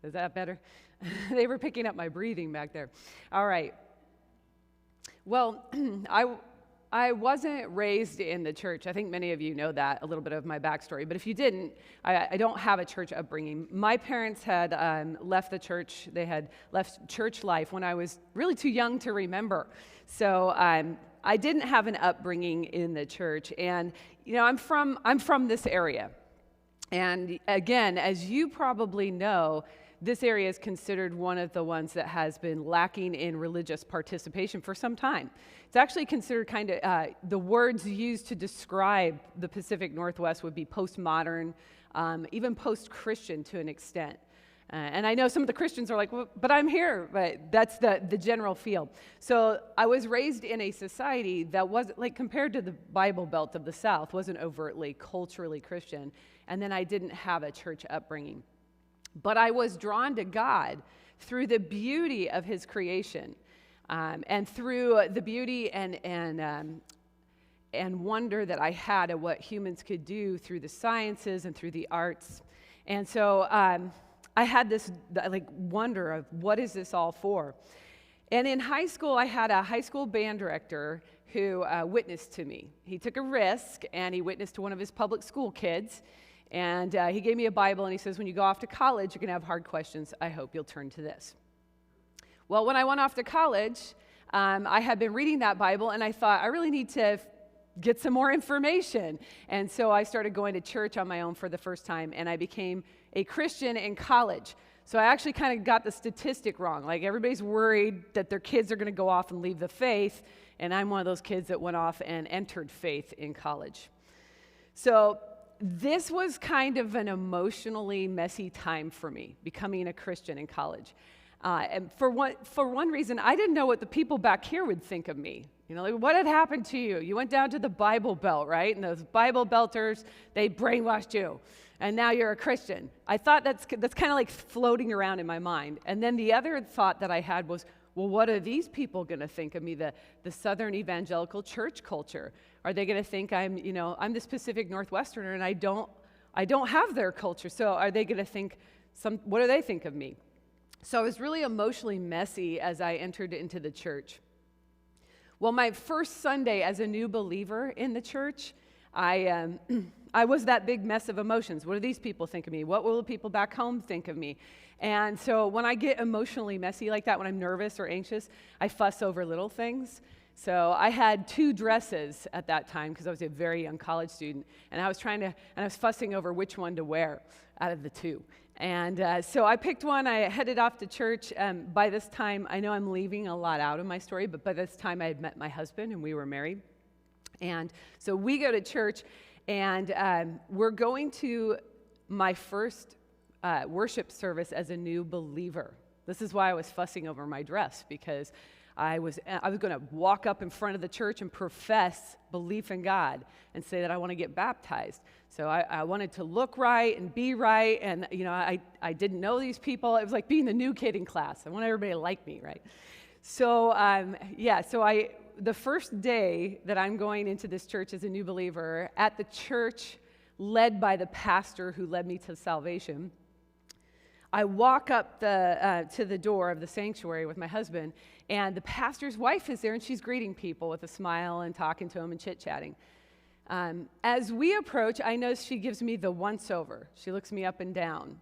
Is that better? They were picking up my breathing back there. All right. Well, I wasn't raised in the church. I think many of you know that, a little bit of my backstory. But if you didn't, I don't have a church upbringing. My parents had left the church. They had left church life when I was really too young to remember. So I didn't have an upbringing in the church. And, I'm from this area. And again, as you probably know, this area is considered one of the ones that has been lacking in religious participation for some time. It's actually considered kind of, the words used to describe the Pacific Northwest would be postmodern, even post-Christian to an extent. And I know some of the Christians are like, well, but I'm here, but that's the general feel. So I was raised in a society that wasn't, like compared to the Bible Belt of the South, wasn't overtly culturally Christian, and then I didn't have a church upbringing. But I was drawn to God through the beauty of His creation, and through the beauty and wonder that I had at what humans could do through the sciences and through the arts. And so I had this wonder of what is this all for? And in high school, I had a high school band director who witnessed to me. He took a risk, and he witnessed to one of his public school kids. And he gave me a Bible, and he says, when you go off to college, you're going to have hard questions. I hope you'll turn to this. Well, when I went off to college, I had been reading that Bible, and I thought, I really need to get some more information. And so I started going to church on my own for the first time, and I became a Christian in college. So I actually kind of got the statistic wrong. Like, everybody's worried that their kids are going to go off and leave the faith, and I'm one of those kids that went off and entered faith in college. So this was kind of an emotionally messy time for me, becoming a Christian in college. And for one reason, I didn't know what the people back here would think of me. What had happened to you? You went down to the Bible Belt, right? And those Bible Belters, they brainwashed you. And now you're a Christian. I thought that's kind of like floating around in my mind. And then the other thought that I had was, well, what are these people going to think of me, the Southern evangelical church culture? Are they going to think I'm this Pacific Northwesterner and I don't have their culture? So are they going to think what do they think of me? So I was really emotionally messy as I entered into the church. Well, my first Sunday as a new believer in the church, I was that big mess of emotions. What do these people think of me? What will the people back home think of me? And so when I get emotionally messy like that, when I'm nervous or anxious, I fuss over little things. So I had 2 dresses at that time because I was a very young college student, and I was fussing over which one to wear out of the 2. And so I picked one. I headed off to church. By this time, I know I'm leaving a lot out of my story, but by this time I had met my husband and we were married. And so we go to church, and we're going to my first worship service as a new believer. This is why I was fussing over my dress, because I was going to walk up in front of the church and profess belief in God and say that I want to get baptized. So I wanted to look right and be right, and I didn't know these people. It was like being the new kid in class. I want everybody to like me, right? So the first day that I'm going into this church as a new believer, at the church led by the pastor who led me to salvation, I walk up to the door of the sanctuary with my husband, and the pastor's wife is there, and she's greeting people with a smile and talking to them and chit-chatting. As we approach, I notice she gives me the once-over. She looks me up and down,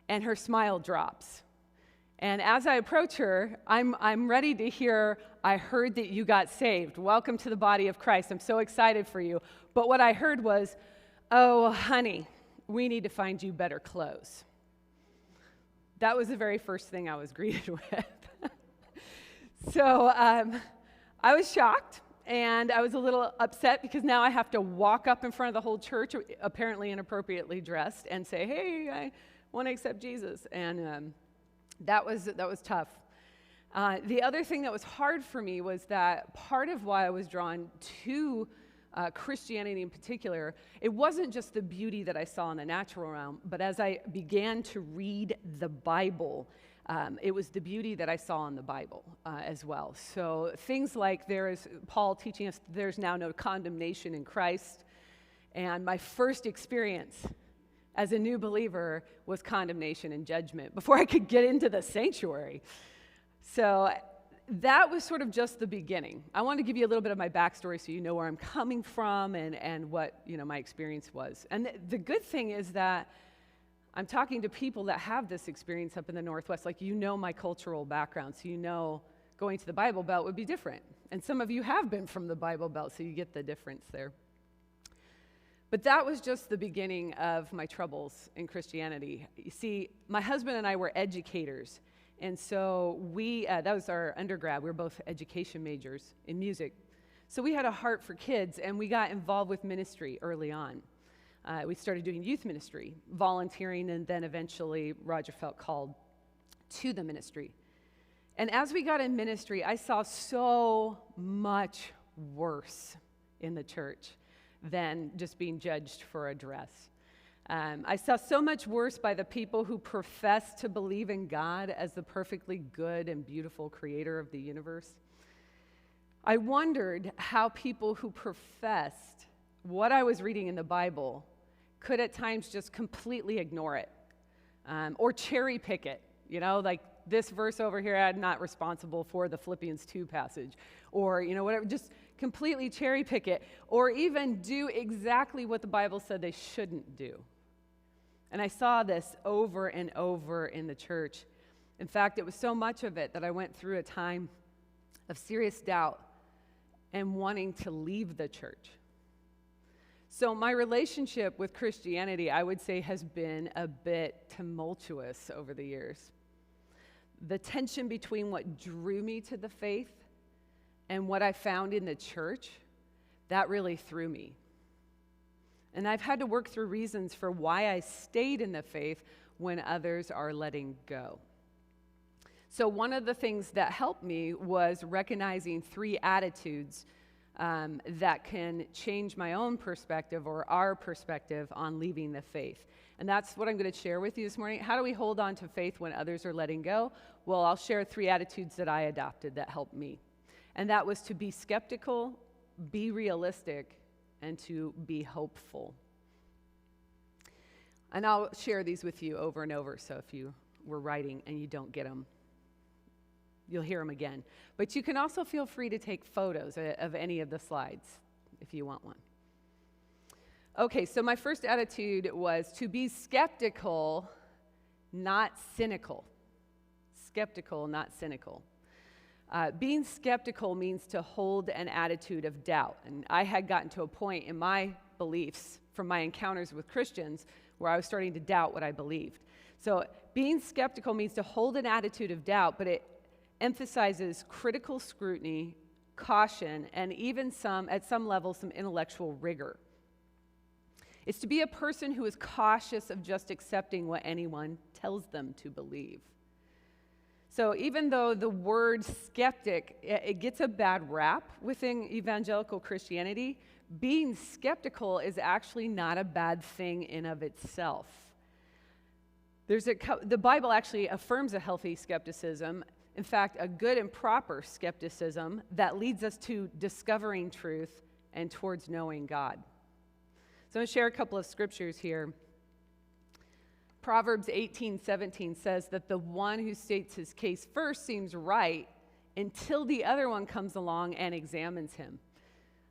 and her smile drops. And as I approach her, I'm ready to hear, I heard that you got saved. Welcome to the body of Christ. I'm so excited for you. But what I heard was, oh, honey, we need to find you better clothes. That was the very first thing I was greeted with. So I was shocked, and I was a little upset because now I have to walk up in front of the whole church, apparently inappropriately dressed, and say, hey, I want to accept Jesus. And that was tough. The other thing that was hard for me was that part of why I was drawn to Christianity in particular, it wasn't just the beauty that I saw in the natural realm, but as I began to read the Bible, it was the beauty that I saw in the Bible as well. So things like there is Paul teaching us there's now no condemnation in Christ, and my first experience as a new believer was condemnation and judgment before I could get into the sanctuary. So that was sort of just the beginning. I want to give you a little bit of my backstory so you know where I'm coming from and what my experience was. And the good thing is that I'm talking to people that have this experience up in the Northwest. Like, my cultural background, so going to the Bible Belt would be different. And some of you have been from the Bible Belt, so you get the difference there. But that was just the beginning of my troubles in Christianity. You see, my husband and I were educators. And so that was our undergrad. We were both education majors in music. So we had a heart for kids, and we got involved with ministry early on. We started doing youth ministry, volunteering, and then eventually Roger felt called to the ministry. And as we got in ministry, I saw so much worse in the church than just being judged for a dress. I saw so much worse by the people who profess to believe in God as the perfectly good and beautiful creator of the universe. I wondered how people who professed what I was reading in the Bible could at times just completely ignore it, or cherry pick it, like this verse over here, I'm not responsible for the Philippians 2 passage, or whatever, just completely cherry pick it, or even do exactly what the Bible said they shouldn't do. And I saw this over and over in the church. In fact, it was so much of it that I went through a time of serious doubt and wanting to leave the church. So my relationship with Christianity, I would say, has been a bit tumultuous over the years. The tension between what drew me to the faith and what I found in the church, that really threw me. And I've had to work through reasons for why I stayed in the faith when others are letting go. So one of the things that helped me was recognizing 3 attitudes that can change my own perspective or our perspective on leaving the faith. And that's what I'm going to share with you this morning. How do we hold on to faith when others are letting go? Well, I'll share 3 attitudes that I adopted that helped me. And that was to be skeptical, be realistic, and to be hopeful. And I'll share these with you over and over, so if you were writing and you don't get them, you'll hear them again. But you can also feel free to take photos of any of the slides if you want one. Okay, so my first attitude was to be skeptical, not cynical. Skeptical, not cynical. Being skeptical means to hold an attitude of doubt. And I had gotten to a point in my beliefs from my encounters with Christians where I was starting to doubt what I believed. So being skeptical means to hold an attitude of doubt, but it emphasizes critical scrutiny, caution, and even at some level, some intellectual rigor. It's to be a person who is cautious of just accepting what anyone tells them to believe. So even though the word skeptic, it gets a bad rap within evangelical Christianity, being skeptical is actually not a bad thing in of itself. The Bible actually affirms a healthy skepticism. In fact, a good and proper skepticism that leads us to discovering truth and towards knowing God. So I'm going to share a couple of scriptures here. Proverbs 18:17 says that the one who states his case first seems right until the other one comes along and examines him.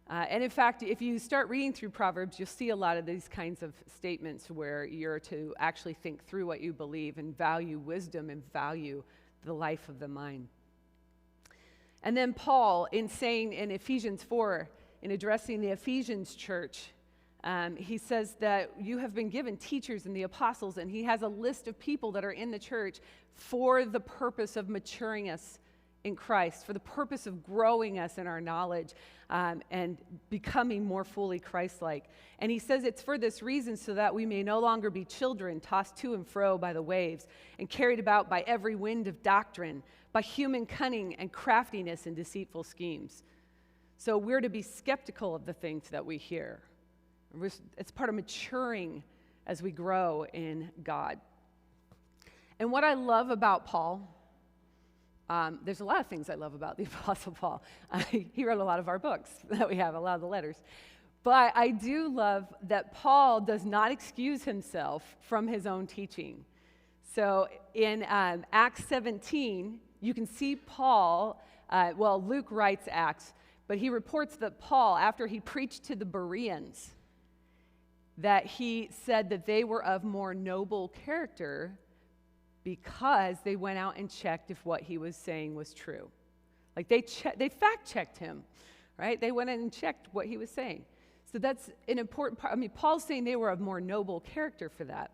And in fact, if you start reading through Proverbs, you'll see a lot of these kinds of statements where you're to actually think through what you believe and value wisdom and value the life of the mind. And then Paul, in saying in Ephesians 4, in addressing the Ephesians church, he says that you have been given teachers and the apostles, and he has a list of people that are in the church for the purpose of maturing us in Christ, for the purpose of growing us in our knowledge and becoming more fully Christ-like. And he says it's for this reason, so that we may no longer be children tossed to and fro by the waves and carried about by every wind of doctrine, by human cunning and craftiness and deceitful schemes. So we're to be skeptical of the things that we hear. It's part of maturing as we grow in God. And what I love about Paul, there's a lot of things I love about the Apostle Paul. He wrote a lot of our books that we have, a lot of the letters. But I do love that Paul does not excuse himself from his own teaching. So in Acts 17, you can see Paul, Luke writes Acts, but he reports that Paul, after he preached to the Bereans, that he said that they were of more noble character because they went out and checked if what he was saying was true. Like they fact-checked him, right? They went in and checked what he was saying. So that's an important part. I mean, Paul's saying they were of more noble character for that.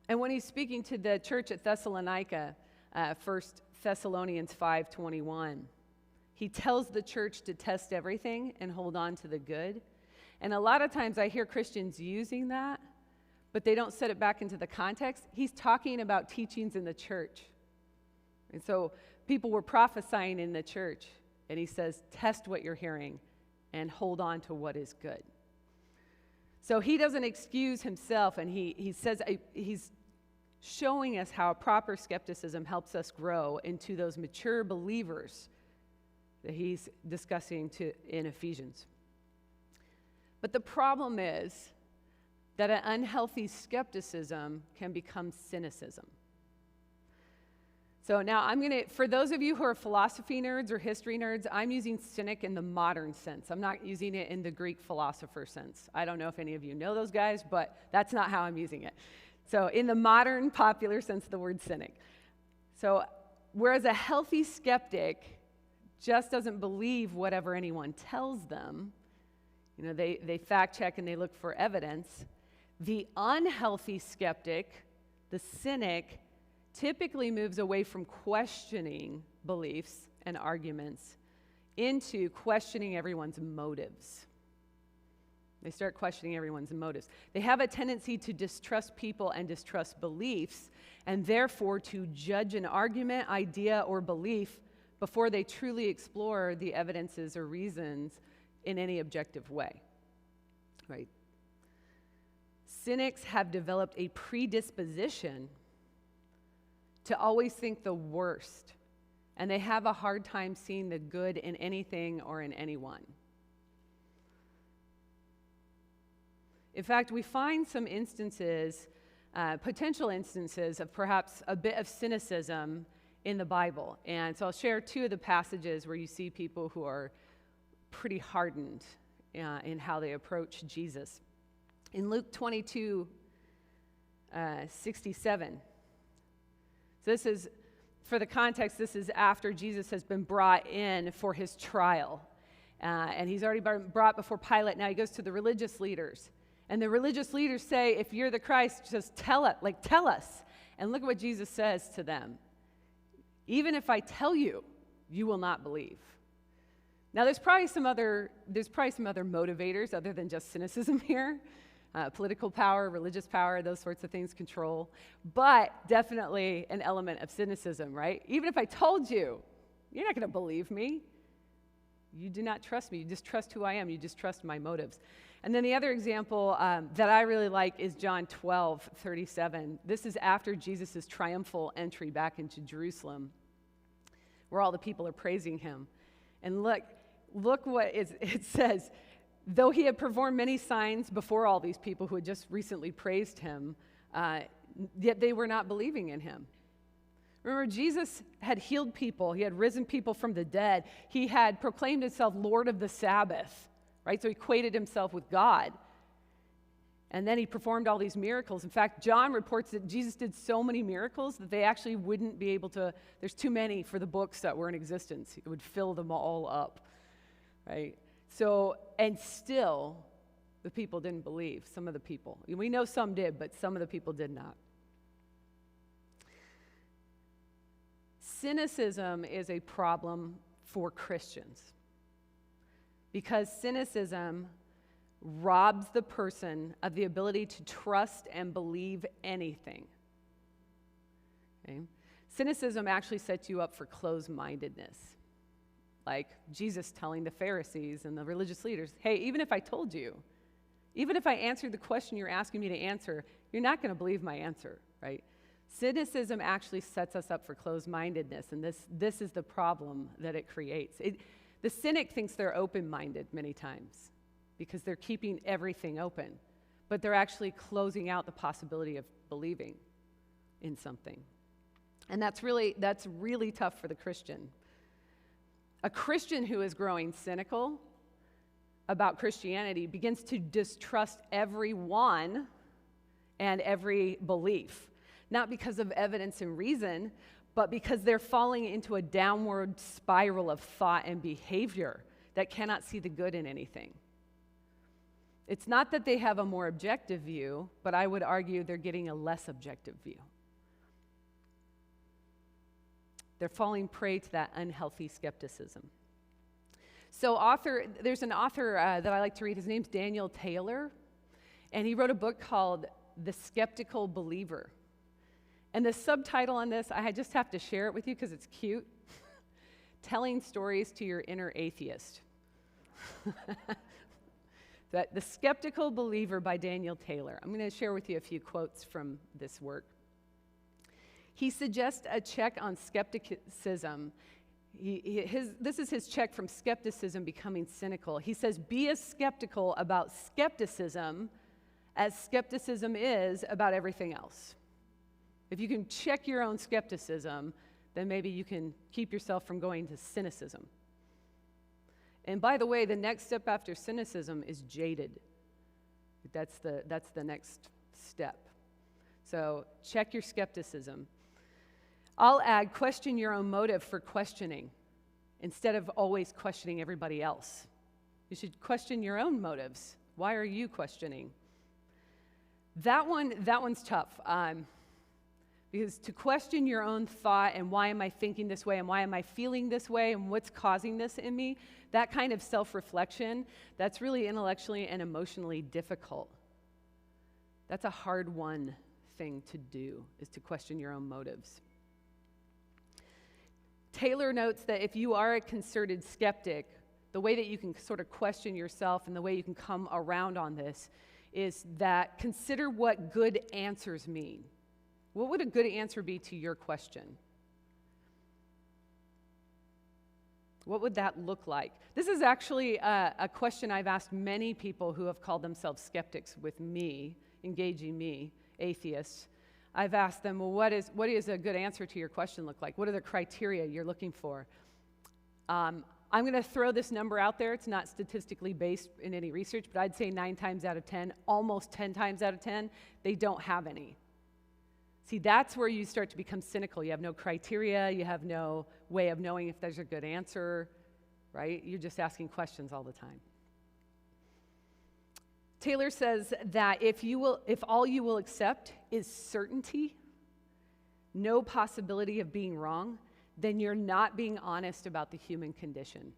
And when he's speaking to the church at Thessalonica, 1 Thessalonians 5:21, he tells the church to test everything and hold on to the good. And a lot of times I hear Christians using that, but they don't set it back into the context. He's talking about teachings in the church. And so people were prophesying in the church, and he says, test what you're hearing and hold on to what is good. So he doesn't excuse himself, and he says he's showing us how proper skepticism helps us grow into those mature believers that he's discussing in Ephesians. But the problem is that an unhealthy skepticism can become cynicism. So now for those of you who are philosophy nerds or history nerds, I'm using cynic in the modern sense. I'm not using it in the Greek philosopher sense. I don't know if any of you know those guys, but that's not how I'm using it. So in the modern popular sense of the word cynic. So whereas a healthy skeptic just doesn't believe whatever anyone tells them, they fact check and they look for evidence. The unhealthy skeptic, the cynic, typically moves away from questioning beliefs and arguments into questioning everyone's motives. They start questioning everyone's motives. They have a tendency to distrust people and distrust beliefs, and therefore to judge an argument, idea, or belief before they truly explore the evidences or reasons in any objective way, right? Cynics have developed a predisposition to always think the worst, and they have a hard time seeing the good in anything or in anyone. In fact, we find some instances, potential instances of perhaps a bit of cynicism in the Bible. And so I'll share two of the passages where you see people who are pretty hardened in how they approach Jesus. In Luke 22:67, so this is, for the context, this is after Jesus has been brought in for his trial. And he's already been brought before Pilate. Now he goes to the religious leaders. And the religious leaders say, if you're the Christ, just tell us. And look at what Jesus says to them. Even if I tell you, you will not believe. Now there's probably some other motivators other than just cynicism here. Political power, religious power, those sorts of things, control. But definitely an element of cynicism, right? Even if I told you, you're not going to believe me. You do not trust me. You just trust who I am. You just trust my motives. And then the other example that I really like is John 12:37. This is after Jesus' triumphal entry back into Jerusalem, where all the people are praising him. And look what it says. Though he had performed many signs before all these people who had just recently praised him, yet they were not believing in him. Remember, Jesus had healed people. He had risen people from the dead. He had proclaimed himself Lord of the Sabbath, right? So he equated himself with God. And then he performed all these miracles. In fact, John reports that Jesus did so many miracles that they actually wouldn't be able to, there's too many for the books that were in existence. It would fill them all up, right? So, and still, the people didn't believe, some of the people. We know some did, but some of the people did not. Cynicism is a problem for Christians because cynicism robs the person of the ability to trust and believe anything. Okay? Cynicism actually sets you up for closed-mindedness. Like Jesus telling the Pharisees and the religious leaders, hey, even if I told you, even if I answered the question you're asking me to answer, you're not going to believe my answer, right? Cynicism actually sets us up for closed-mindedness, and this is the problem that it creates. The cynic thinks they're open-minded many times, because they're keeping everything open, but they're actually closing out the possibility of believing in something. And that's really tough for the Christian. A Christian who is growing cynical about Christianity begins to distrust everyone and every belief, not because of evidence and reason, but because they're falling into a downward spiral of thought and behavior that cannot see the good in anything. It's not that they have a more objective view, but I would argue they're getting a less objective view. They're falling prey to that unhealthy skepticism. So there's an author that I like to read. His name's Daniel Taylor, and he wrote a book called The Skeptical Believer. And the subtitle on this, I just have to share it with you because it's cute. Telling Stories to Your Inner Atheist. The Skeptical Believer by Daniel Taylor. I'm going to share with you a few quotes from this work. He suggests a check on skepticism. This is his check from skepticism becoming cynical. He says, be as skeptical about skepticism as skepticism is about everything else. If you can check your own skepticism, then maybe you can keep yourself from going to cynicism. And by the way, the next step after cynicism is jaded. That's the next step. So check your skepticism. I'll add, question your own motive for questioning instead of always questioning everybody else. You should question your own motives. Why are you questioning? That one's tough. Because to question your own thought and why am I thinking this way and why am I feeling this way and what's causing this in me, that kind of self-reflection, that's really intellectually and emotionally difficult. That's a hard thing to do, is to question your own motives. Taylor notes that if you are a concerted skeptic, the way that you can sort of question yourself and the way you can come around on this is that consider what good answers mean. What would a good answer be to your question? What would that look like? This is actually a question I've asked many people who have called themselves skeptics with me, engaging me, atheists. I've asked them, well, what is a good answer to your question look like? What are the criteria you're looking for? I'm going to throw this number out there. It's not statistically based in any research, but I'd say 9 times out of 10, almost 10 times out of 10, they don't have any. See, that's where you start to become cynical. You have no criteria. You have no way of knowing if there's a good answer, right? You're just asking questions all the time. Taylor says that if all you will accept is certainty, no possibility of being wrong, then you're not being honest about the human condition,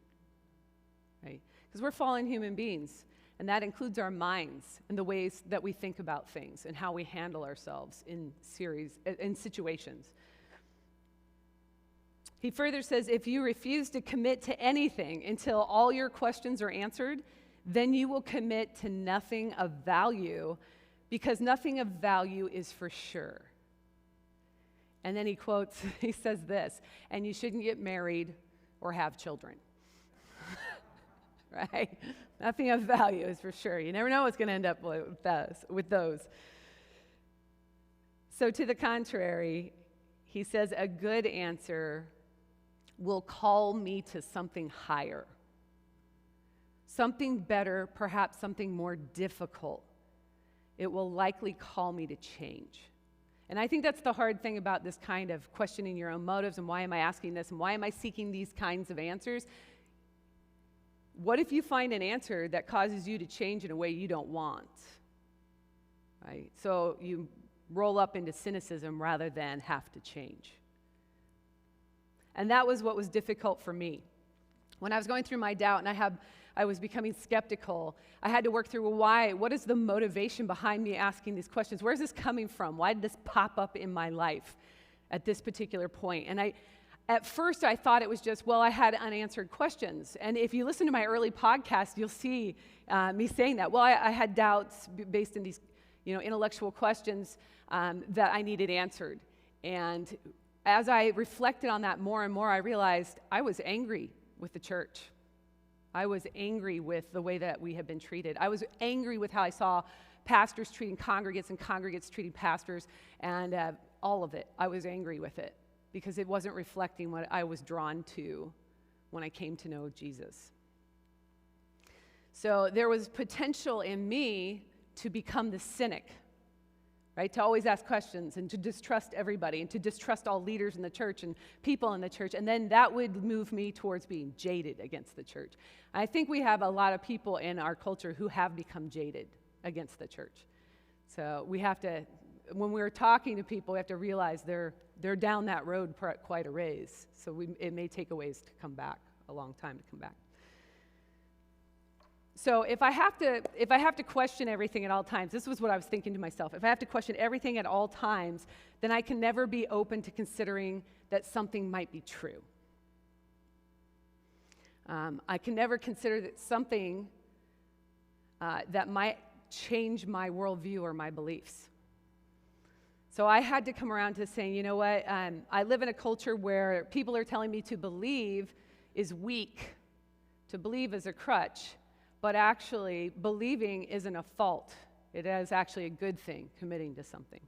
right? Because we're fallen human beings, and that includes our minds and the ways that we think about things and how we handle ourselves in situations. He further says, if you refuse to commit to anything until all your questions are answered, then you will commit to nothing of value, because nothing of value is for sure. And then he says this, and you shouldn't get married or have children. Right? Nothing of value is for sure. You never know what's going to end up with those. So to the contrary, he says a good answer will call me to something higher, something better, perhaps something more difficult. It will likely call me to change. And I think that's the hard thing about this kind of questioning your own motives and why am I asking this and why am I seeking these kinds of answers? What if you find an answer that causes you to change in a way you don't want? Right? So you roll up into cynicism rather than have to change. And that was what was difficult for me. When I was going through my doubt and I was becoming skeptical, I had to work through, well, why? What is the motivation behind me asking these questions? Where is this coming from? Why did this pop up in my life at this particular point? And at first, I thought it was just, well, I had unanswered questions. And if you listen to my early podcast, you'll see me saying that. Well, I had doubts based on these, intellectual questions that I needed answered. And as I reflected on that more and more, I realized I was angry with the church. I was angry with the way that we had been treated. I was angry with how I saw pastors treating congregates and congregates treating pastors, and all of it. I was angry with it because it wasn't reflecting what I was drawn to when I came to know Jesus. So there was potential in me to become the cynic, right? To always ask questions and to distrust everybody and to distrust all leaders in the church and people in the church. And then that would move me towards being jaded against the church. I think we have a lot of people in our culture who have become jaded against the church. So we have to, when we're talking to people, we have to realize they're down that road quite a ways. So it may take a ways to come back, a long time to come back. So if I have to question everything at all times, this was what I was thinking to myself. If I have to question everything at all times, then I can never be open to considering that something might be true. I can never consider that something that might change my worldview or my beliefs. So I had to come around to saying, you know what, I live in a culture where people are telling me to believe is weak, to believe is a crutch, but actually believing isn't a fault. It is actually a good thing, committing to something.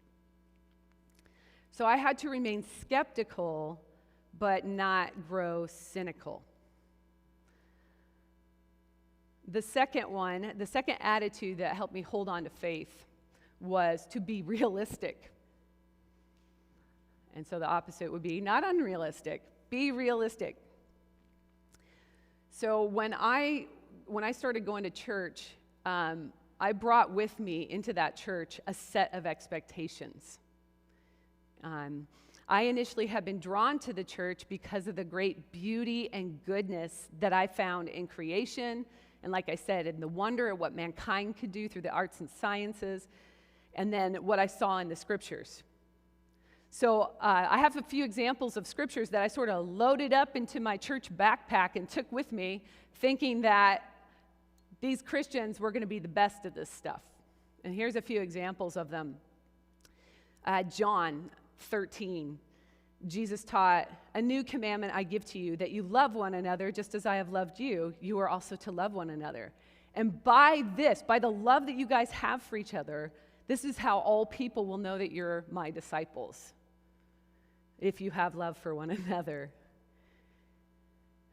So I had to remain skeptical, but not grow cynical. The second attitude that helped me hold on to faith was to be realistic. And so the opposite would be not unrealistic, be realistic. So when I started going to church, I brought with me into that church a set of expectations. I initially had been drawn to the church because of the great beauty and goodness that I found in creation, and like I said, in the wonder of what mankind could do through the arts and sciences, and then what I saw in the scriptures. So I have a few examples of scriptures that I sort of loaded up into my church backpack and took with me, thinking that these Christians were going to be the best at this stuff. And here's a few examples of them. John 13, Jesus taught, "A new commandment I give to you, that you love one another just as I have loved you. You are also to love one another. And by the love that you guys have for each other, this is how all people will know that you're my disciples, if you have love for one another."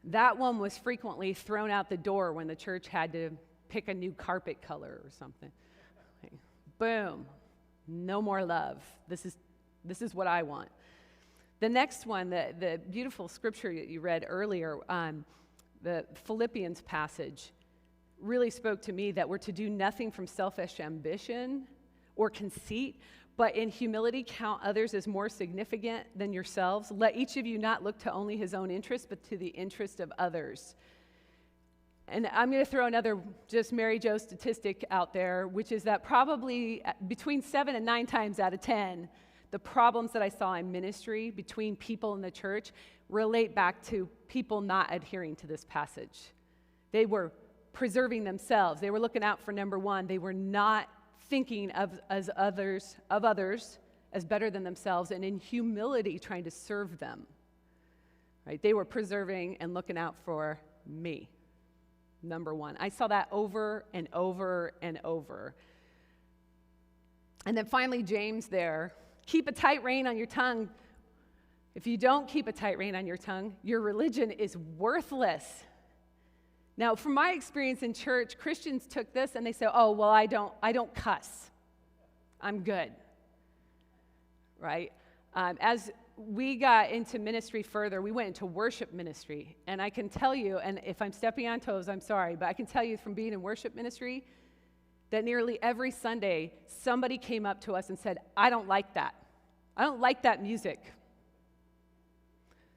That one was frequently thrown out the door when the church had to pick a new carpet color or something. Like, boom, no more love. This is what I want. The next one, the beautiful scripture that you read earlier, the Philippians passage, really spoke to me that we're to do nothing from selfish ambition or conceit, but in humility count others as more significant than yourselves. Let each of you not look to only his own interest, but to the interest of others. And I'm going to throw another just Mary Jo statistic out there, which is that probably between 7 and 9 times out of 10, the problems that I saw in ministry between people in the church relate back to people not adhering to this passage. They were preserving themselves. They were looking out for number one. They were not thinking of others as better than themselves, and in humility trying to serve them. Right? They were preserving and looking out for me. Number one. I saw that over and over and over. And then finally, James there, keep a tight rein on your tongue. If you don't keep a tight rein on your tongue, your religion is worthless. Now, from my experience in church, Christians took this and they said, "Oh, well, I don't cuss. I'm good." Right? As we got into ministry further, we went into worship ministry. And I can tell you, and if I'm stepping on toes, I'm sorry, but I can tell you from being in worship ministry that nearly every Sunday, somebody came up to us and said, "I don't like that. I don't like that music."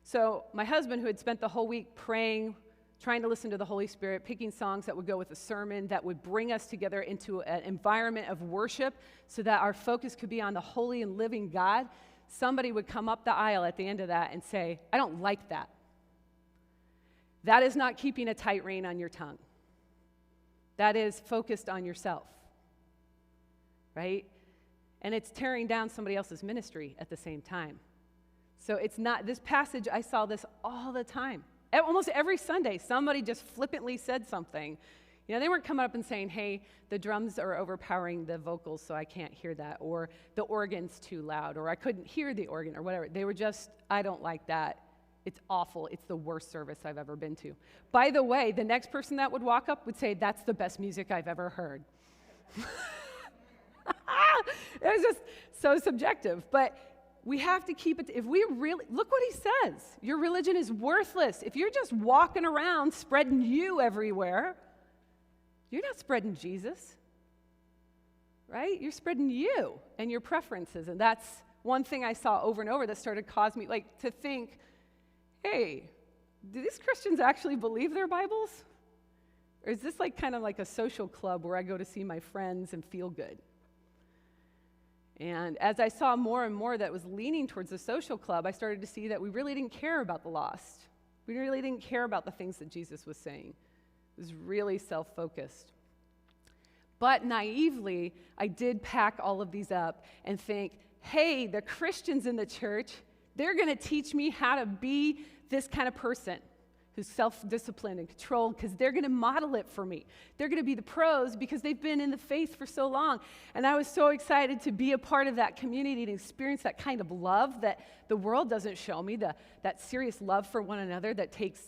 So my husband, who had spent the whole week praying, trying to listen to the Holy Spirit, picking songs that would go with a sermon that would bring us together into an environment of worship so that our focus could be on the holy and living God, somebody would come up the aisle at the end of that and say, "I don't like that." That is not keeping a tight rein on your tongue. That is focused on yourself, right? And it's tearing down somebody else's ministry at the same time. So it's not, this passage, I saw this all the time. Almost every Sunday, somebody just flippantly said something. You know, they weren't coming up and saying, hey, the drums are overpowering the vocals, so I can't hear that, or the organ's too loud, or I couldn't hear the organ, or whatever. They were just, I don't like that. It's awful. It's the worst service I've ever been to. By the way, the next person that would walk up would say, that's the best music I've ever heard. It was just so subjective. But we have to keep it, if we really, look what he says. Your religion is worthless. If you're just walking around spreading you everywhere, you're not spreading Jesus, right? You're spreading you and your preferences. And that's one thing I saw over and over that started causing me to think, hey, do these Christians actually believe their Bibles? Or is this kind of like a social club where I go to see my friends and feel good? And as I saw more and more that was leaning towards the social club, I started to see that we really didn't care about the lost. We really didn't care about the things that Jesus was saying. It was really self-focused. But naively, I did pack all of these up and think, hey, the Christians in the church, they're going to teach me how to be this kind of person who's self-disciplined and controlled, because they're going to model it for me. They're going to be the pros because they've been in the faith for so long. And I was so excited to be a part of that community and experience that kind of love that the world doesn't show me, that serious love for one another that takes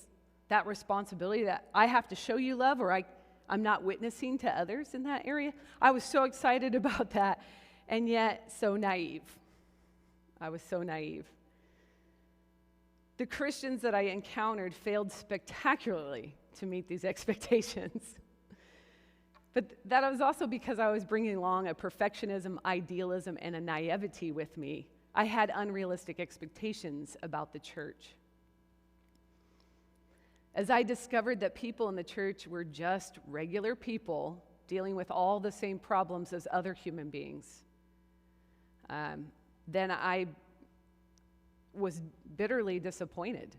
that responsibility that I have to show you love, or I'm not witnessing to others in that area. I was so excited about that, and yet so naive. I was so naive. The Christians that I encountered failed spectacularly to meet these expectations. But that was also because I was bringing along a perfectionism, idealism, and a naivety with me. I had unrealistic expectations about the church. As I discovered that people in the church were just regular people dealing with all the same problems as other human beings, then I was bitterly disappointed.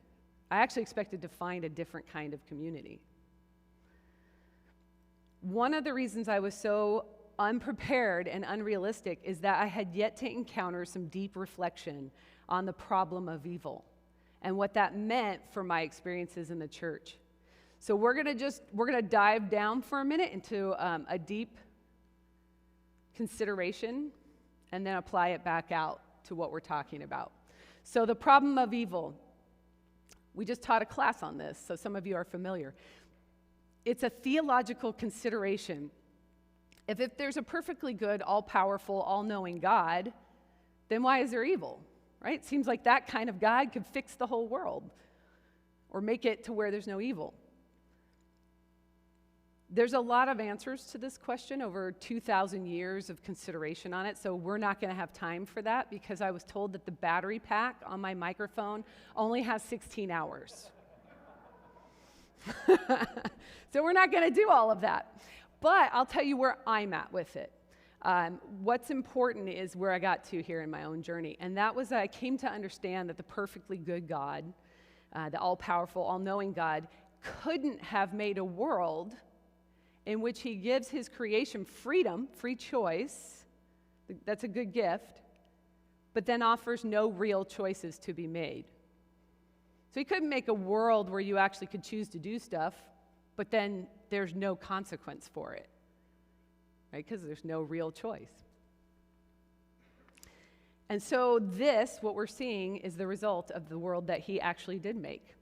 I actually expected to find a different kind of community. One of the reasons I was so unprepared and unrealistic is that I had yet to encounter some deep reflection on the problem of evil and what that meant for my experiences in the church. So we're gonna dive down for a minute into a deep consideration and then apply it back out to what we're talking about. So the problem of evil, we just taught a class on this, so some of you are familiar. It's a theological consideration. If there's a perfectly good, all-powerful, all-knowing God, then why is there evil, right? It seems like that kind of God could fix the whole world or make it to where there's no evil. There's a lot of answers to this question, over 2,000 years of consideration on it, so we're not going to have time for that because I was told that the battery pack on my microphone only has 16 hours. So we're not going to do all of that. But I'll tell you where I'm at with it. What's important is where I got to here in my own journey, and that was that I came to understand that the perfectly good God, the all-powerful, all-knowing God, couldn't have made a world in which he gives his creation freedom, free choice, that's a good gift, but then offers no real choices to be made. So he couldn't make a world where you actually could choose to do stuff, but then there's no consequence for it, right? Because there's no real choice. And so what we're seeing, is the result of the world that he actually did make.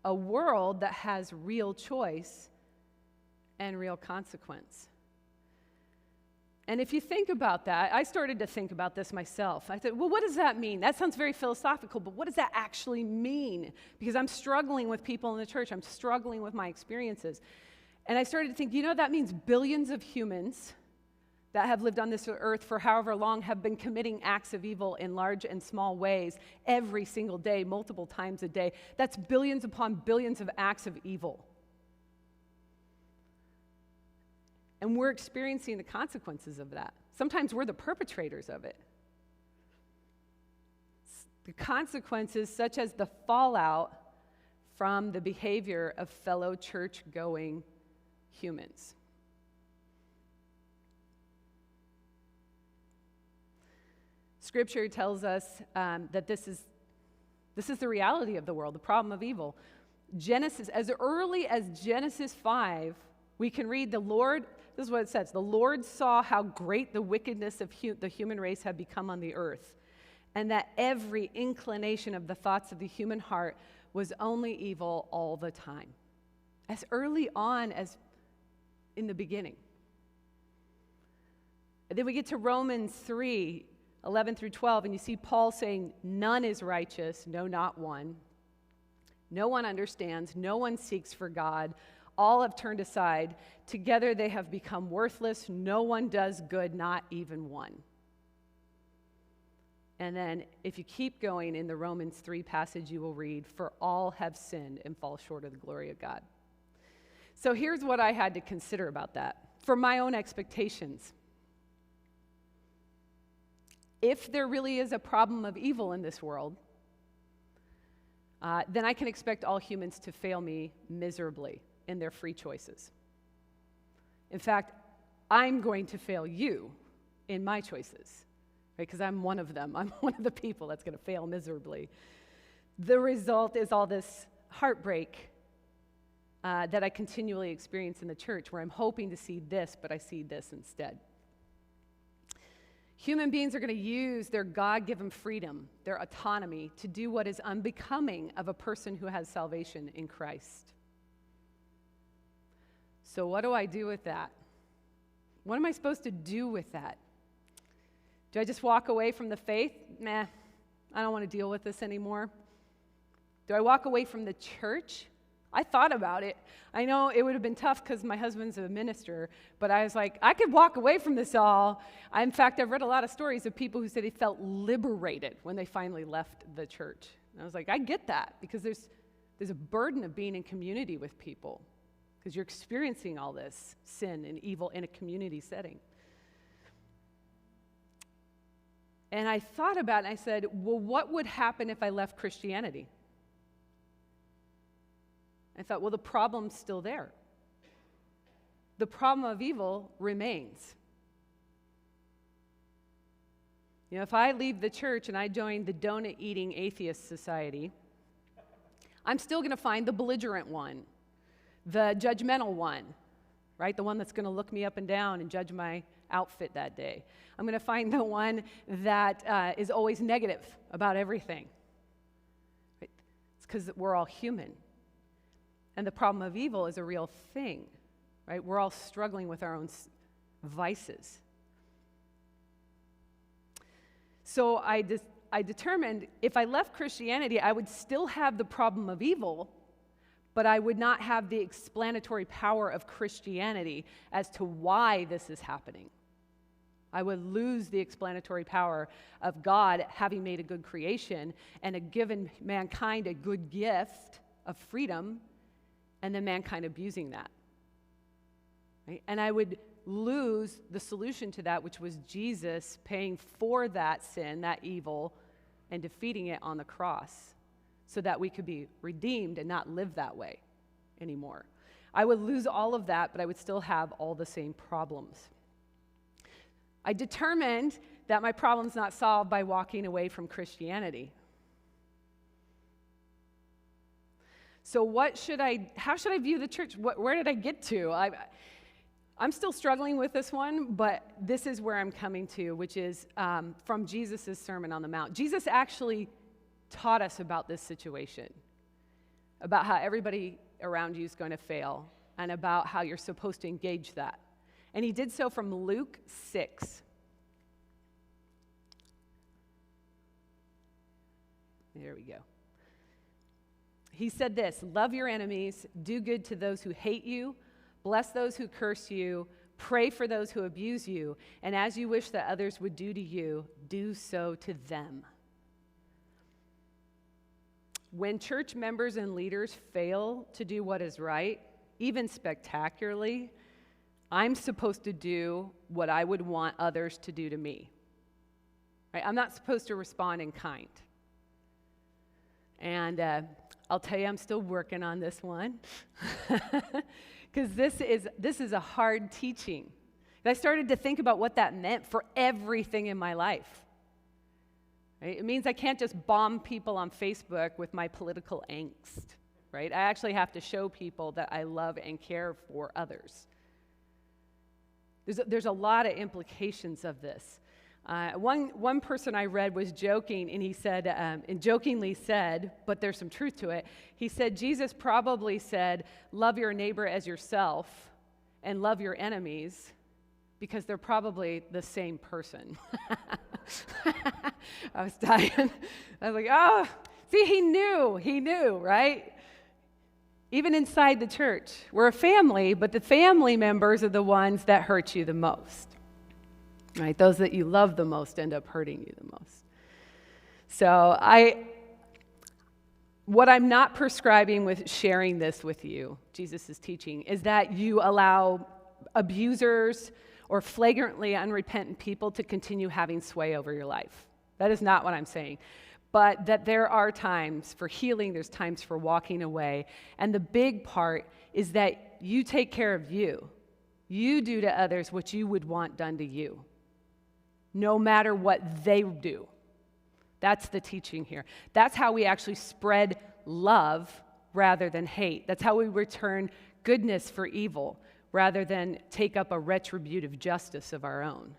A world that has real choice and real consequence. And if you think about that, I started to think about this myself. I said, well, what does that mean? That sounds very philosophical, but what does that actually mean? Because I'm struggling with people in the church. I'm struggling with my experiences. And I started to think, that means billions of humans that have lived on this earth for however long have been committing acts of evil in large and small ways every single day, multiple times a day. That's billions upon billions of acts of evil. And we're experiencing the consequences of that. Sometimes we're the perpetrators of it. The consequences, such as the fallout from the behavior of fellow church-going humans. Scripture tells us that this is the reality of the world, the problem of evil. Genesis, as early as Genesis 5, we can read the Lord, this is what it says, the Lord saw how great the wickedness of the human race had become on the earth, and that every inclination of the thoughts of the human heart was only evil all the time. As early on as in the beginning. And then we get to Romans 3, 11 through 12, and you see Paul saying, none is righteous, no, not one. No one understands, no one seeks for God. All have turned aside. Together they have become worthless. No one does good, not even one. And then if you keep going in the Romans 3 passage, you will read, for all have sinned and fall short of the glory of God. So here's what I had to consider about that. For my own expectations. If there really is a problem of evil in this world, then I can expect all humans to fail me miserably in their free choices. In fact, I'm going to fail you in my choices, right? Because I'm one of them. I'm one of the people that's going to fail miserably. The result is all this heartbreak that I continually experience in the church, where I'm hoping to see this, but I see this instead. Human beings are going to use their God-given freedom, their autonomy, to do what is unbecoming of a person who has salvation in Christ. So what do I do with that? What am I supposed to do with that? Do I just walk away from the faith? Meh, I don't want to deal with this anymore. Do I walk away from the church? I thought about it. I know it would have been tough because my husband's a minister, but I was like, I could walk away from this all. In fact, I've read a lot of stories of people who say they felt liberated when they finally left the church. And I was like, I get that, because there's a burden of being in community with people, because you're experiencing all this sin and evil in a community setting. And I thought about it, and I said, well, what would happen if I left Christianity? I thought, well, the problem's still there. The problem of evil remains. You know, if I leave the church and I join the donut-eating atheist society, I'm still going to find the belligerent one, the judgmental one, right? The one that's going to look me up and down and judge my outfit that day. I'm going to find the one that is always negative about everything. Right? It's because we're all human. And the problem of evil is a real thing, right? We're all struggling with our own vices. So I determined if I left Christianity, I would still have the problem of evil, but I would not have the explanatory power of Christianity as to why this is happening. I would lose the explanatory power of God having made a good creation and given mankind a good gift of freedom, and then mankind abusing that. Right? And I would lose the solution to that, which was Jesus paying for that sin, that evil, and defeating it on the cross so that we could be redeemed and not live that way anymore. I would lose all of that, but I would still have all the same problems. I determined that my problem's not solved by walking away from Christianity. So how should I view the church? Where did I get to? I'm still struggling with this one, but this is where I'm coming to, which is from Jesus' Sermon on the Mount. Jesus actually taught us about this situation, about how everybody around you is going to fail, and about how you're supposed to engage that. And he did so from Luke 6. There we go. He said this, love your enemies, do good to those who hate you, bless those who curse you, pray for those who abuse you, and as you wish that others would do to you, do so to them. When church members and leaders fail to do what is right, even spectacularly, I'm supposed to do what I would want others to do to me. Right? I'm not supposed to respond in kind. And I'll tell you, I'm still working on this one because this is a hard teaching. And I started to think about what that meant for everything in my life. Right? It means I can't just bomb people on Facebook with my political angst. right? I actually have to show people that I love and care for others. There's a lot of implications of this. One person I read was joking, and he said, and jokingly said, but there's some truth to it. He said, Jesus probably said, love your neighbor as yourself and love your enemies, because they're probably the same person. I was dying. I was like, oh, see, he knew, right? Even inside the church, we're a family, but the family members are the ones that hurt you the most. Right? Those that you love the most end up hurting you the most. So what I'm not prescribing with sharing this with you, Jesus' teaching, is that you allow abusers or flagrantly unrepentant people to continue having sway over your life. That is not what I'm saying. But that there are times for healing, there's times for walking away. And the big part is that you take care of you. You do to others what you would want done to you, no matter what they do. That's the teaching here. That's how we actually spread love rather than hate. That's how we return goodness for evil rather than take up a retributive justice of our own.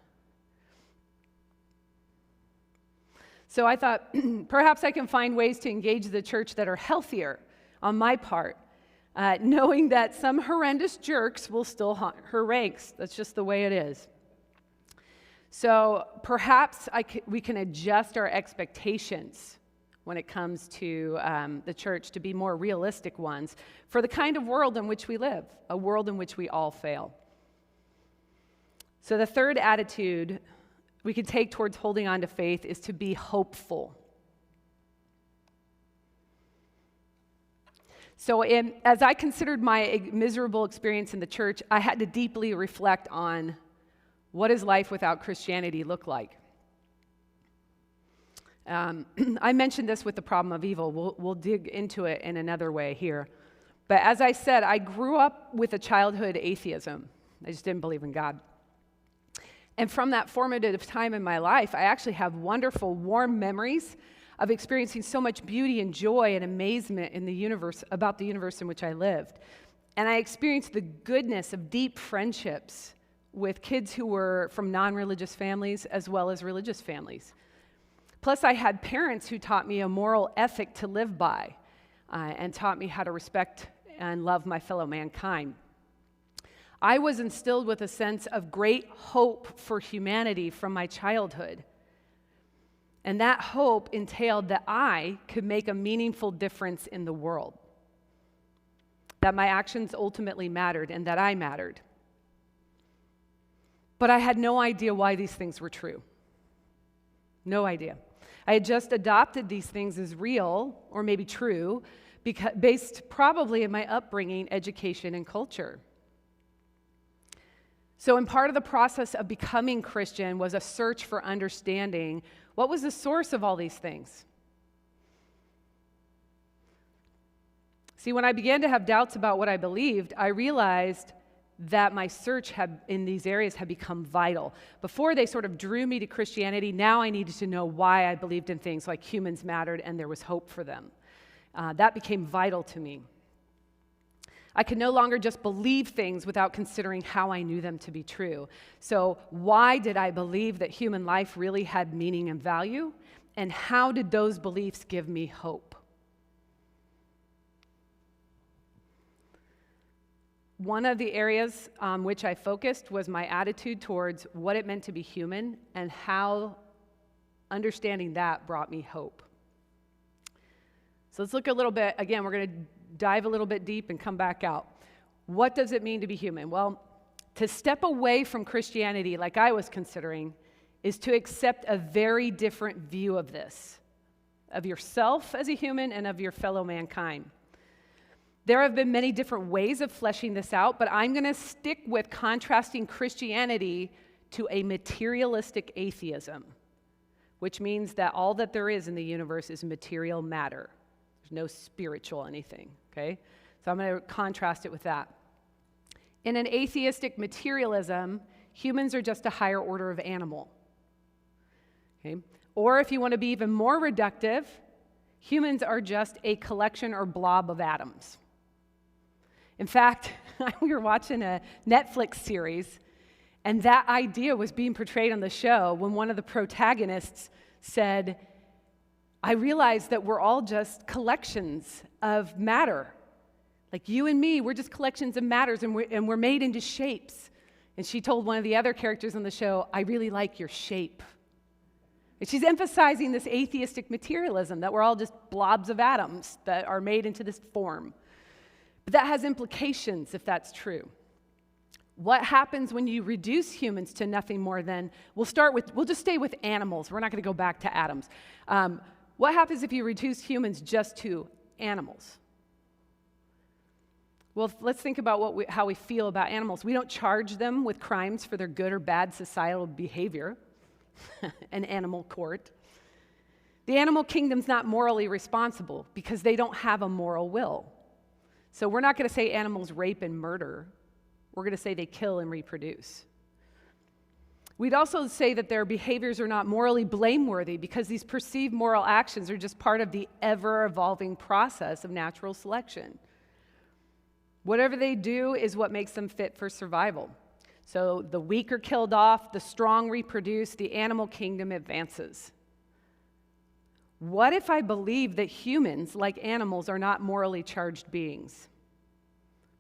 So I thought, perhaps I can find ways to engage the church that are healthier on my part, knowing that some horrendous jerks will still haunt her ranks. That's just the way it is. So perhaps we can adjust our expectations when it comes to the church to be more realistic ones for the kind of world in which we live, a world in which we all fail. So the third attitude we can take towards holding on to faith is to be hopeful. So as I considered my miserable experience in the church, I had to deeply reflect on what does life without Christianity look like? I mentioned this with the problem of evil. We'll dig into it in another way here. But as I said, I grew up with a childhood atheism. I just didn't believe in God. And from that formative time in my life, I actually have wonderful, warm memories of experiencing so much beauty and joy and amazement in the universe, about the universe in which I lived. And I experienced the goodness of deep friendships with kids who were from non-religious families as well as religious families. Plus, I had parents who taught me a moral ethic to live by and taught me how to respect and love my fellow mankind. I was instilled with a sense of great hope for humanity from my childhood. And that hope entailed that I could make a meaningful difference in the world, that my actions ultimately mattered and that I mattered. But I had no idea why these things were true. No idea. I had just adopted these things as real, or maybe true, based probably in my upbringing, education, and culture. So in part of the process of becoming Christian was a search for understanding what was the source of all these things. See, when I began to have doubts about what I believed, I realized that my search in these areas had become vital. Before they sort of drew me to Christianity, now I needed to know why I believed in things like humans mattered and there was hope for them. That became vital to me. I could no longer just believe things without considering how I knew them to be true. So why did I believe that human life really had meaning and value? And how did those beliefs give me hope? One of the areas on which I focused was my attitude towards what it meant to be human and how understanding that brought me hope. So let's look a little bit, again, we're going to dive a little bit deep and come back out. What does it mean to be human? Well, to step away from Christianity, like I was considering, is to accept a very different view of this, of yourself as a human and of your fellow mankind. There have been many different ways of fleshing this out, but I'm going to stick with contrasting Christianity to a materialistic atheism, which means that all that there is in the universe is material matter. There's no spiritual anything, okay? So I'm going to contrast it with that. In an atheistic materialism, humans are just a higher order of animal, okay? Or if you want to be even more reductive, Humans are just a collection or blob of atoms. In fact, we were watching a Netflix series, and that idea was being portrayed on the show when one of the protagonists said, I realized that we're all just collections of matter. Like you and me, we're just collections of matters, and we're made into shapes. And she told one of the other characters on the show, I really like your shape. And she's emphasizing this atheistic materialism, that we're all just blobs of atoms that are made into this form. But that has implications if that's true. What happens when you reduce humans to nothing more than, we'll just stay with animals. We're not going to go back to atoms. What happens if you reduce humans just to animals? Well, let's think about how we feel about animals. We don't charge them with crimes for their good or bad societal behavior. An animal court. The animal kingdom's not morally responsible because they don't have a moral will. So we're not going to say animals rape and murder. We're going to say they kill and reproduce. We'd also say that their behaviors are not morally blameworthy because these perceived moral actions are just part of the ever-evolving process of natural selection. Whatever they do is what makes them fit for survival. So the weak are killed off, the strong reproduce, the animal kingdom advances. What if I believe that humans, like animals, are not morally charged beings,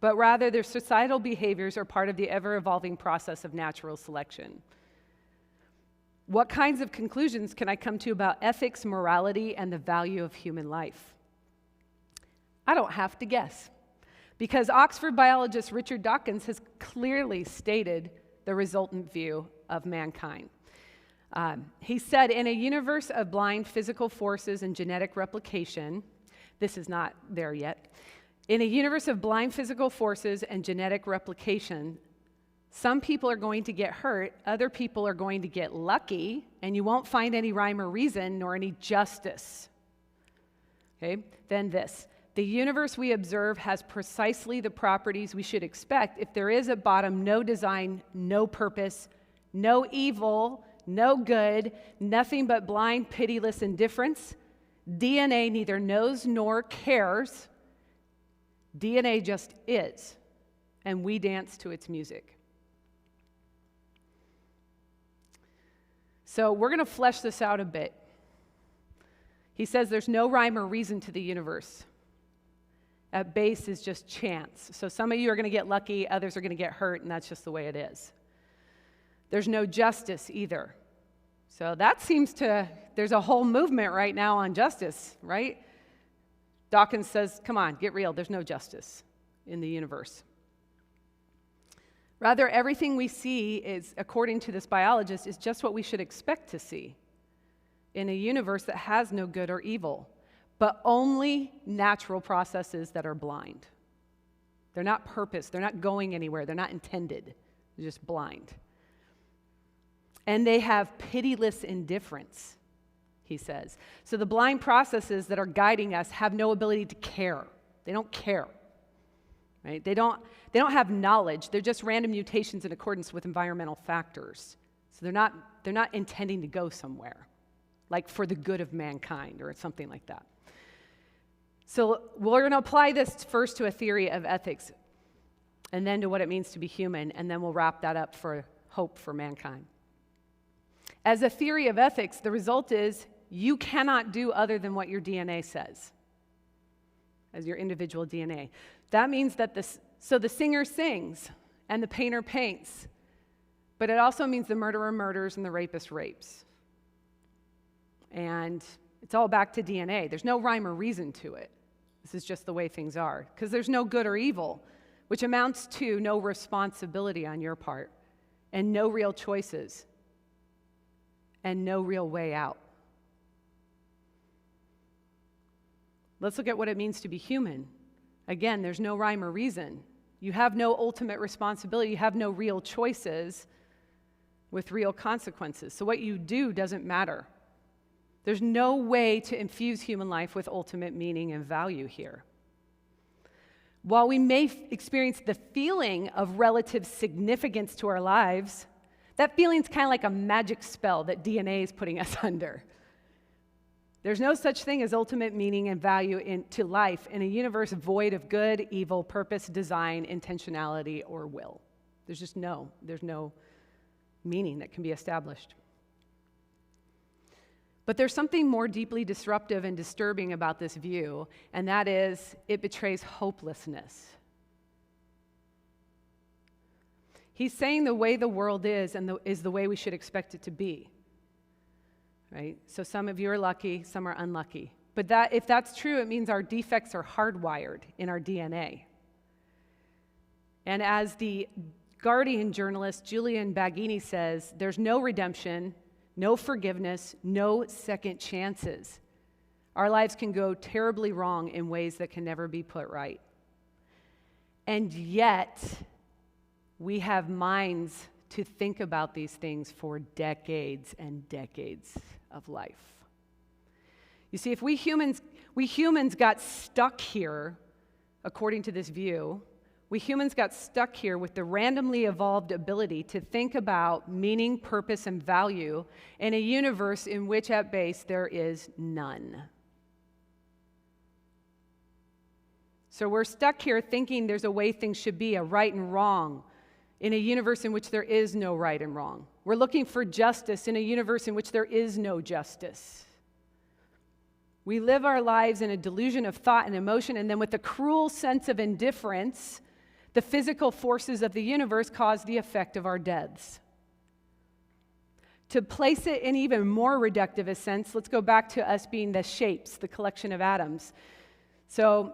but rather their societal behaviors are part of the ever-evolving process of natural selection? What kinds of conclusions can I come to about ethics, morality, and the value of human life? I don't have to guess. Because Oxford biologist Richard Dawkins has clearly stated the resultant view of mankind. He said, in a universe of blind physical forces and genetic replication, this is not there yet, in a universe of blind physical forces and genetic replication, some people are going to get hurt, other people are going to get lucky, and you won't find any rhyme or reason nor any justice. Okay, then this. The universe we observe has precisely the properties we should expect if there is at bottom no design, no purpose, no evil, no good, nothing but blind, pitiless indifference. DNA neither knows nor cares. DNA just is, and we dance to its music. So we're going to flesh this out a bit. He says there's no rhyme or reason to the universe. At base is just chance. So some of you are going to get lucky, others are going to get hurt, and that's just the way it is. There's no justice either. So that there's a whole movement right now on justice, right? Dawkins says, come on, get real. There's no justice in the universe. Rather, everything we see is, according to this biologist, is just what we should expect to see in a universe that has no good or evil, but only natural processes that are blind. They're not purpose. They're not going anywhere. They're not intended. They're just blind. And they have pitiless indifference, he says. So the blind processes that are guiding us have no ability to care. They don't care. Right? They don't have knowledge. They're just random mutations in accordance with environmental factors. So they're not intending to go somewhere, like for the good of mankind or something like that. So we're going to apply this first to a theory of ethics, and then to what it means to be human, and then we'll wrap that up for hope for mankind. As a theory of ethics, the result is you cannot do other than what your DNA says, as your individual DNA. That means that the singer sings and the painter paints, but it also means the murderer murders and the rapist rapes. And it's all back to DNA. There's no rhyme or reason to it. This is just the way things are, because there's no good or evil, which amounts to no responsibility on your part, and no real choices, and no real way out. Let's look at what it means to be human. Again, there's no rhyme or reason. You have no ultimate responsibility. You have no real choices with real consequences. So what you do doesn't matter. There's no way to infuse human life with ultimate meaning and value here. While we may experience the feeling of relative significance to our lives, that feeling's kind of like a magic spell that DNA is putting us under. There's no such thing as ultimate meaning and value to life in a universe void of good, evil, purpose, design, intentionality, or will. There's no meaning that can be established. But there's something more deeply disruptive and disturbing about this view, and that is it betrays hopelessness. He's saying the way the world is is the way we should expect it to be. Right? So some of you are lucky, some are unlucky. But if that's true, it means our defects are hardwired in our DNA. And as the Guardian journalist Julian Baggini says, there's no redemption, no forgiveness, no second chances. Our lives can go terribly wrong in ways that can never be put right. And yet, we have minds to think about these things for decades and decades of life. You see, if we humans got stuck here, according to this view, we humans got stuck here with the randomly evolved ability to think about meaning, purpose, and value in a universe in which at base there is none. So we're stuck here thinking there's a way things should be, a right and wrong, in a universe in which there is no right and wrong. We're looking for justice in a universe in which there is no justice. We live our lives in a delusion of thought and emotion, and then with a cruel sense of indifference, the physical forces of the universe cause the effect of our deaths. To place it in even more reductive a sense, let's go back to us being the shapes, the collection of atoms. So,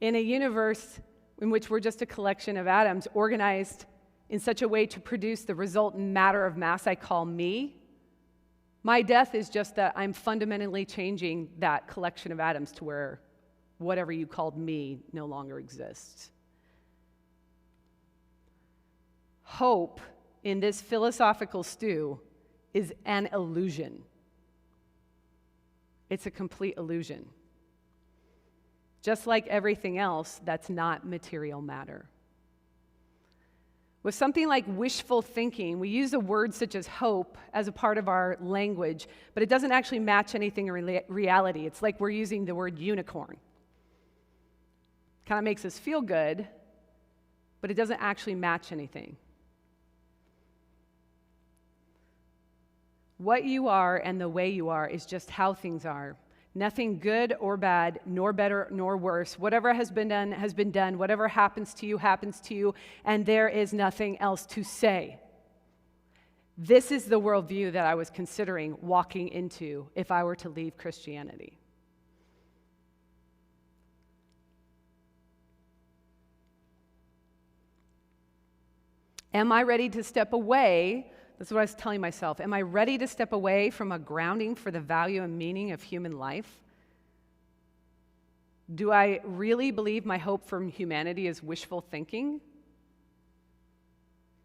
in a universe in which we're just a collection of atoms organized in such a way to produce the resultant matter of mass I call me, my death is just that I'm fundamentally changing that collection of atoms to where whatever you called me no longer exists. Hope in this philosophical stew is an illusion. It's a complete illusion. Just like everything else that's not material matter. With something like wishful thinking, we use a word such as hope as a part of our language, but it doesn't actually match anything in reality. It's like we're using the word unicorn. Kind of makes us feel good, but it doesn't actually match anything. What you are and the way you are is just how things are. Nothing good or bad, nor better nor worse. Whatever has been done has been done. Whatever happens to you, and there is nothing else to say. This is the worldview that I was considering walking into if I were to leave Christianity. Am I ready to step away? That's what I was telling myself. Am I ready to step away from a grounding for the value and meaning of human life? Do I really believe my hope from humanity is wishful thinking?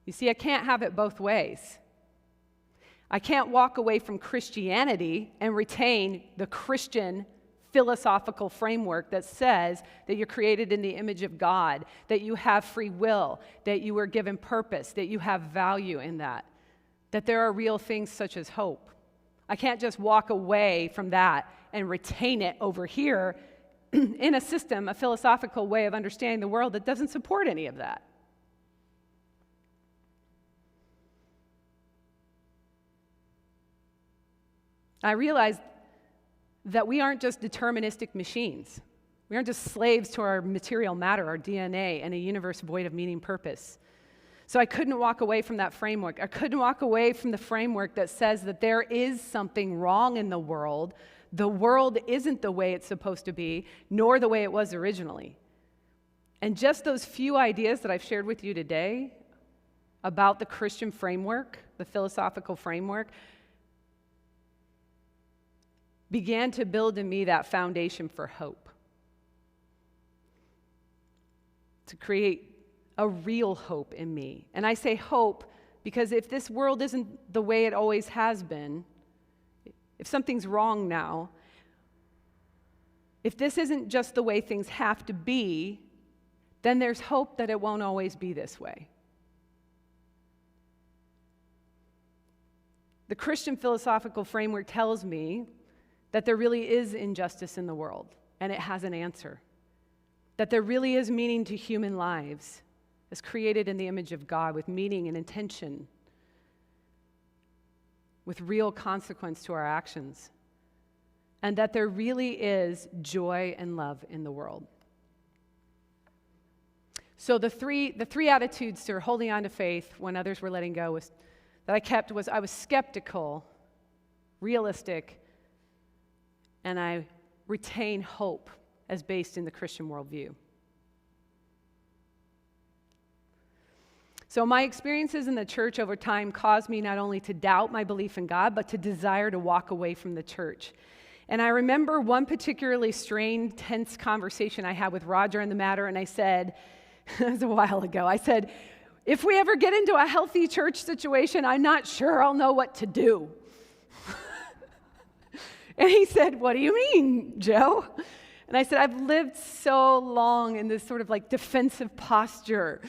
You see, I can't have it both ways. I can't walk away from Christianity and retain the Christian philosophical framework that says that you're created in the image of God, that you have free will, that you were given purpose, that you have value in that there are real things such as hope. I can't just walk away from that and retain it over here in a system, a philosophical way of understanding the world that doesn't support any of that. I realized that we aren't just deterministic machines. We aren't just slaves to our material matter, our DNA, and a universe void of meaning, purpose. So I couldn't walk away from that framework. I couldn't walk away from the framework that says that there is something wrong in the world. The world isn't the way it's supposed to be, nor the way it was originally. And just those few ideas that I've shared with you today about the Christian framework, the philosophical framework, began to build in me that foundation for hope. To create a real hope in me. And I say hope because if this world isn't the way it always has been, if something's wrong now, if this isn't just the way things have to be, then there's hope that it won't always be this way. The Christian philosophical framework tells me that there really is injustice in the world, and it has an answer. That there really is meaning to human lives, as created in the image of God, with meaning and intention, with real consequence to our actions, and that there really is joy and love in the world. So the three attitudes to holding on to faith when others were letting go that I kept was I was skeptical, realistic, and I retain hope as based in the Christian worldview. So my experiences in the church over time caused me not only to doubt my belief in God, but to desire to walk away from the church. And I remember one particularly strained, tense conversation I had with Roger on the matter, and I said, it was a while ago, I said, if we ever get into a healthy church situation, I'm not sure I'll know what to do. And he said, what do you mean, Joe? And I said, I've lived so long in this sort of like defensive posture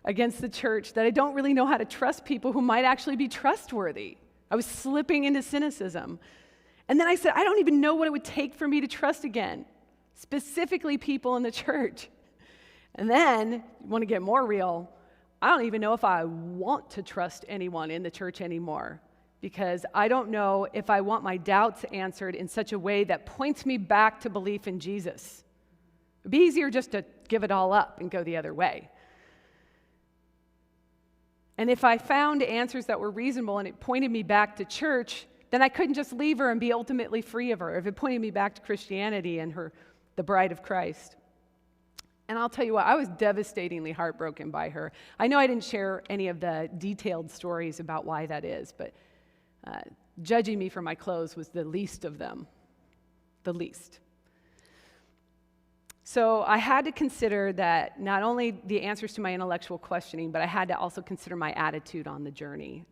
against the church that I don't really know how to trust people who might actually be trustworthy. I was slipping into cynicism. And then I said, I don't even know what it would take for me to trust again, specifically people in the church. And then, you want to get more real, I don't even know if I want to trust anyone in the church anymore, because I don't know if I want my doubts answered in such a way that points me back to belief in Jesus. It'd be easier just to give it all up and go the other way. And if I found answers that were reasonable and it pointed me back to church, then I couldn't just leave her and be ultimately free of her if it pointed me back to Christianity and her, the bride of Christ. And I'll tell you what, I was devastatingly heartbroken by her. I know I didn't share any of the detailed stories about why that is, but judging me for my clothes was the least of them. The least. So I had to consider that not only the answers to my intellectual questioning, but I had to also consider my attitude on the journey.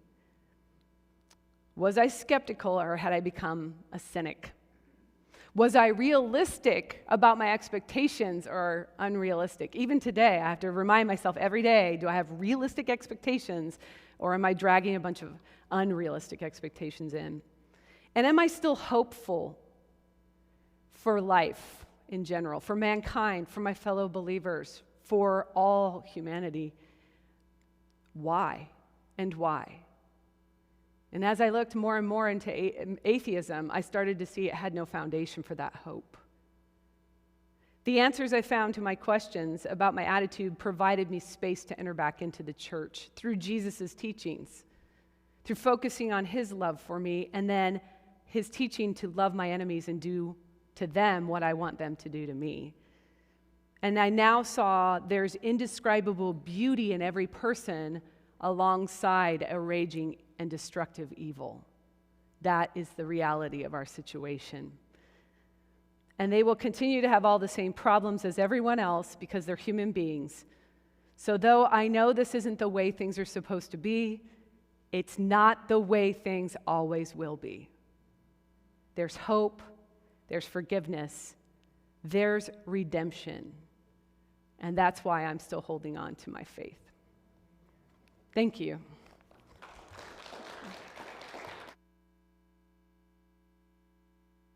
Was I skeptical, or had I become a cynic? Was I realistic about my expectations or unrealistic? Even today, I have to remind myself every day, do I have realistic expectations, or am I dragging a bunch of unrealistic expectations in? And am I still hopeful for life in general, for mankind, for my fellow believers, for all humanity? Why and why? And as I looked more and more into atheism, I started to see it had no foundation for that hope. The answers I found to my questions about my attitude provided me space to enter back into the church through Jesus' teachings, through focusing on his love for me, and then his teaching to love my enemies and do to them what I want them to do to me. And I now saw there's indescribable beauty in every person alongside a raging and destructive evil. That is the reality of our situation. And they will continue to have all the same problems as everyone else because they're human beings. So though I know this isn't the way things are supposed to be, it's not the way things always will be. There's hope, there's forgiveness, there's redemption. And that's why I'm still holding on to my faith. Thank you.